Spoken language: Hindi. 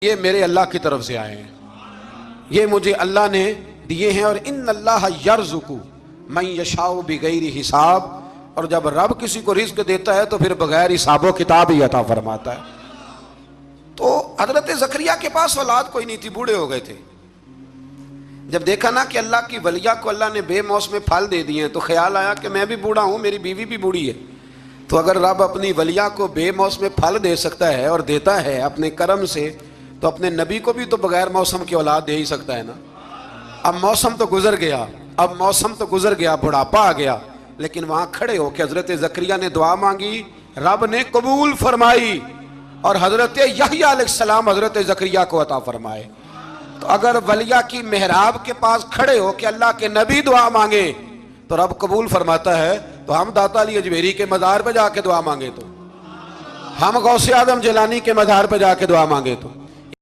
ये मेरे अल्लाह की तरफ से आए हैं, ये मुझे अल्लाह ने दिए हैं। और इन अल्लाह यर्ज़ुकु मन यशाउ बिगैर हिसाब, और जब रब किसी को रिज्क देता है तो फिर बगैर हिसाबो किताब ही अता फरमाता है। तो हजरत ज़करिया के पास औलाद कोई नहीं थी, बूढ़े हो गए थे। जब देखा ना कि अल्लाह की वलिया को अल्लाह ने बेमौसम फल दे दिए हैं तो ख्याल आया कि मैं भी बूढ़ा हूँ, मेरी बीवी भी बूढ़ी है, तो अगर रब अपनी वलिया को बेमौसम फल दे सकता है और देता है अपने करम से, तो अपने नबी को भी तो बगैर मौसम की औलाद दे ही सकता है ना। अब मौसम तो गुजर गया, बुढ़ापा आ गया, लेकिन वहां खड़े होकर हजरत ज़करिया ने दुआ मांगी, रब ने कबूल फरमाई और हजरत यहया अलैहिस्सलाम हजरत ज़करिया को अता फरमाए। तो अगर वलिया की मेहराब के पास खड़े होकर अल्लाह के नबी दुआ मांगे तो रब कबूल फरमाता है, तो हम दाता अली अजमेरी के मज़ार पर जाके दुआ मांगे, तो हम गौसे आदम जिलानी के मज़ार पर जाके दुआ मांगे, तो